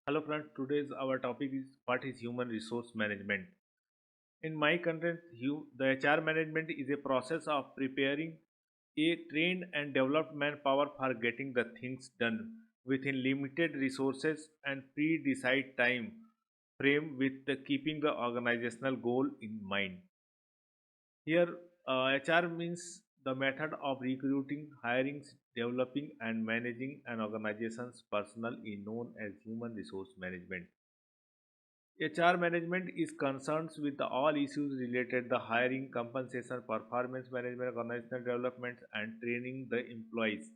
Hello friends, today's our topic is what is human resource management. In my content, the HR management is a process of preparing a trained and developed manpower for getting the things done within limited resources and pre-decided time frame with keeping the organizational goal in mind. Here, HR means the method of recruiting, hiring, developing, and managing an organization's personnel is known as human resource management. HR management is concerned with all issues related to hiring, compensation, performance management, organizational development, and training the employees.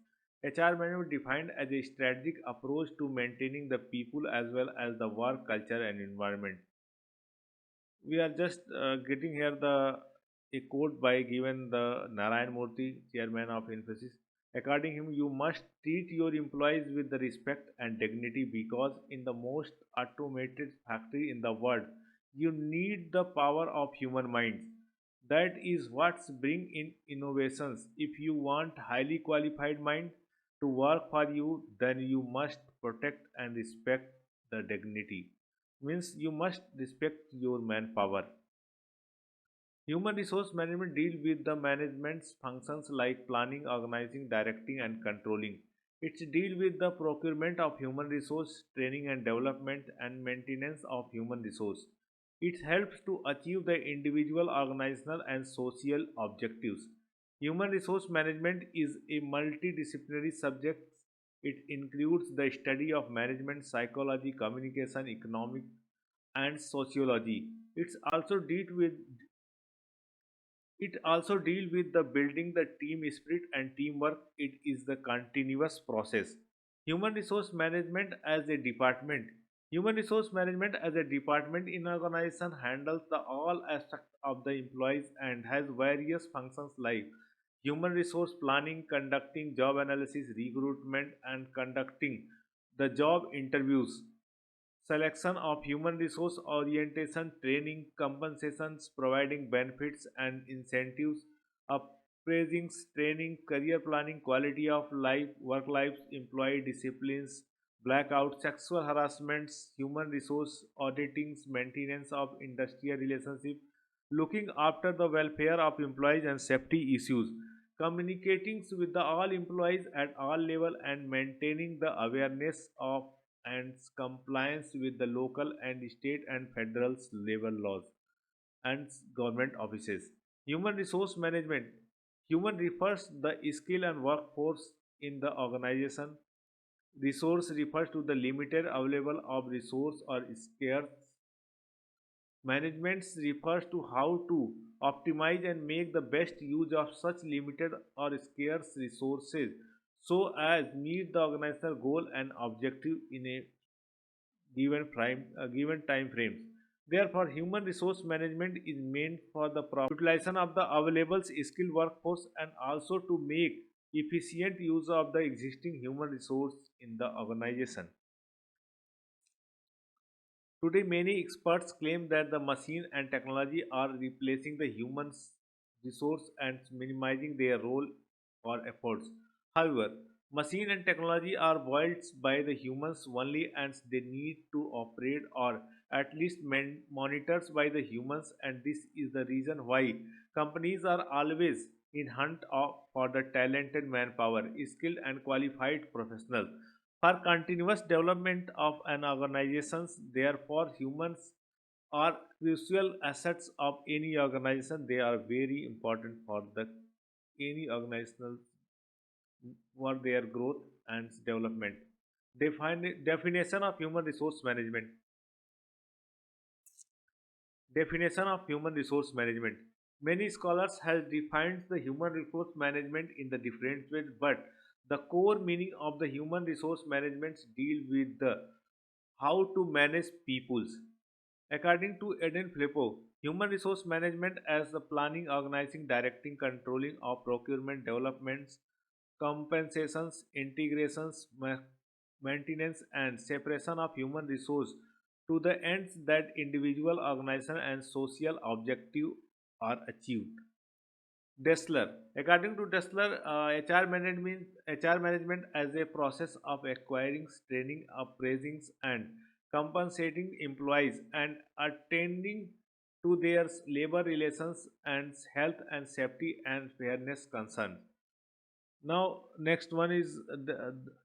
HR management defined as a strategic approach to maintaining the people as well as the work culture and environment. We are just getting here the a quote by given the Narayan Murthy, chairman of Infosys. According to him, you must treat your employees with the respect and dignity because in the most automated factory in the world, you need the power of human minds. That is what's bring in innovations. If you want highly qualified mind to work for you, then you must protect and respect the dignity. Means you must respect your manpower. Human resource management deal with the management's functions like planning, organizing, directing, and controlling. It's deal with the procurement of human resource, training and development, and maintenance of human resource. It helps to achieve the individual, organizational, and social objectives. Human resource management is a multidisciplinary subject. It includes the study of management, psychology, communication, economic, and sociology. It also deal with the building the team spirit and teamwork. It is the continuous process. Human resource management as a department. Human resource management as a department in organization handles the all aspects of the employees and has various functions like human resource planning, conducting job analysis, recruitment, and conducting the job interviews, selection of human resource orientation, training, compensations, providing benefits and incentives, appraising, training, career planning, quality of life, work life, employee disciplines, blackout, sexual harassments, human resource auditings, maintenance of industrial relationship, looking after the welfare of employees and safety issues, communicating with the all employees at all level and maintaining the awareness of and compliance with the local and state and federal level laws and government offices. Human resource management. Human refers the skill and workforce in the organization. Resource refers to the limited available of resource or scarce. Management refers to how to optimize and make the best use of such limited or scarce resources so as meet the organizational goal and objective in a given time frames. Therefore, human resource management is meant for the proper utilization of the available skilled workforce and also to make efficient use of the existing human resource in the organization. Today, many experts claim that the machine and technology are replacing the human resource and minimizing their role or efforts. However, machine and technology are built by the humans only and they need to operate or at least monitors by the humans, and this is the reason why companies are always in hunt for the talented manpower, skilled and qualified professionals for continuous development of an organizations. Therefore, humans are crucial assets of any organization. They are very important for the any organizational for their growth and development. Definition of human resource management. Definition of human resource management. Many scholars have defined the human resource management in the different ways, but the core meaning of the human resource management deal with the how to manage peoples. According to Eden Filippo, human resource management as the planning, organizing, directing, controlling of procurement, developments, compensations, integrations, maintenance, and separation of human resource to the ends that individual, organization, and social objective are achieved. Dessler. According to Dessler, HR management as a process of acquiring, training, appraising, and compensating employees, and attending to their labor relations and health and safety and fairness concerns. Now, next one is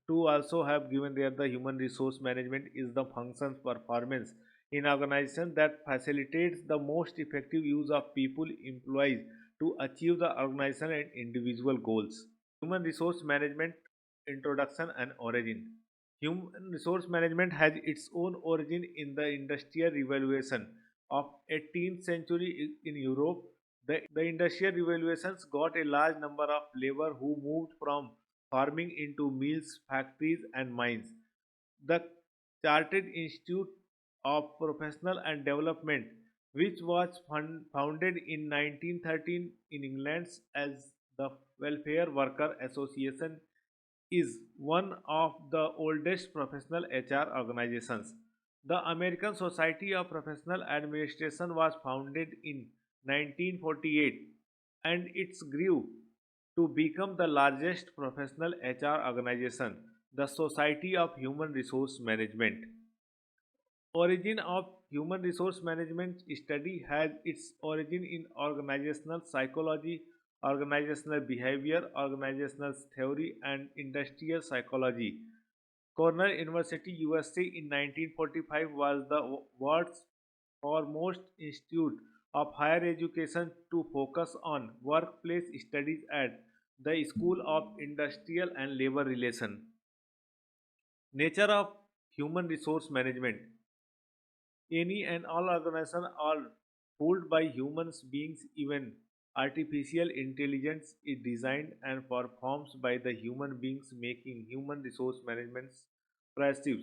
to also have given there the human resource management is the functions performance in organization that facilitates the most effective use of people employees to achieve the organization and individual goals. Human resource management introduction and origin. Human resource management has its own origin in the industrial revolution of 18th century in Europe. The industrial revolutions got a large number of labor who moved from farming into mills, factories, and mines. The Chartered Institute of Professional and Development, which was founded in 1913 in England as the Welfare Worker Association, is one of the oldest professional HR organizations. The American Society of Professional Administration was founded in 1948 and it grew to become the largest professional HR organization, the Society of Human Resource Management. Origin of human resource management study has its origin in organizational psychology, organizational behavior, organizational theory, and industrial psychology. Cornell University, USA in 1945 was the world's foremost institute of higher education to focus on workplace studies at the School of Industrial and Labor Relations. Nature of human resource management. Any and all organizations are ruled by humans beings, even artificial intelligence is designed and performed by the human beings, making human resource management passive.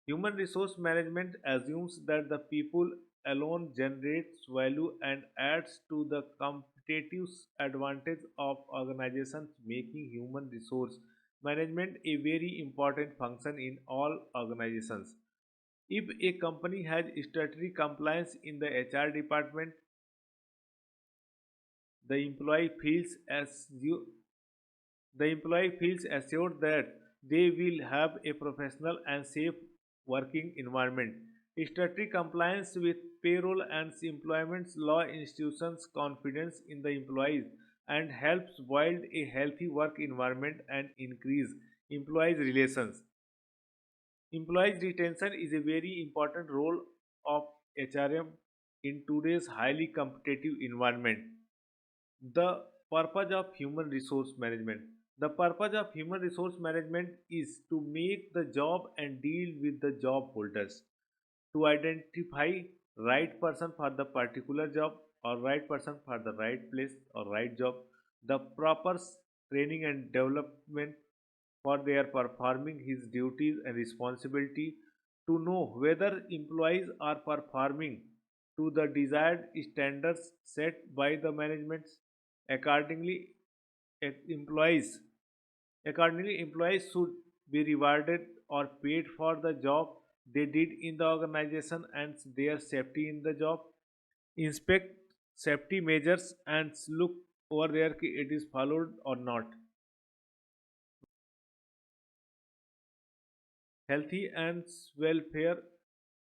Human resource management assumes that the people alone generates value and adds to the competitive advantage of organizations, making human resource management a very important function in all organizations. If a company has statutory compliance in the HR department, the employee feels as you the employee feels assured that they will have a professional and safe working environment. Statutory compliance with payroll and employment law institutions confidence in the employees and helps build a healthy work environment and increase employees' relations. Employees retention is a very important role of HRM in today's highly competitive environment. The purpose of human resource management. The purpose of human resource management is to make the job and deal with the job holders, to identify right person for the particular job or right person for the right place or right job, the proper training and development for their performing his duties and responsibility, to know whether employees are performing to the desired standards set by the management. Accordingly, employees employees should be rewarded or paid for the job they did in the organization and their safety in the job. Inspect safety measures and look over there it is followed or not. Healthy and welfare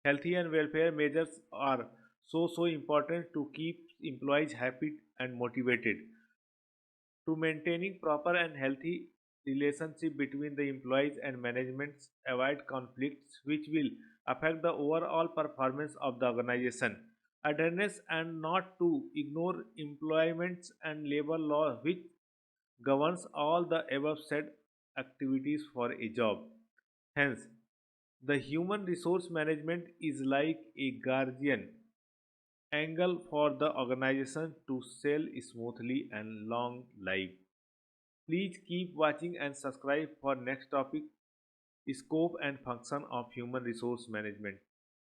Healthy and welfare measures are so important to keep employees happy and motivated. To maintaining proper and healthy relationship between the employees and management, avoid conflicts which will affect the overall performance of the organization. Adherence and not to ignore employment and labor law which governs all the above said activities for a job. Hence, the human resource management is like a guardian angle for the organization to sail smoothly and long life. Please keep watching and subscribe for next topic, scope and function of human resource management.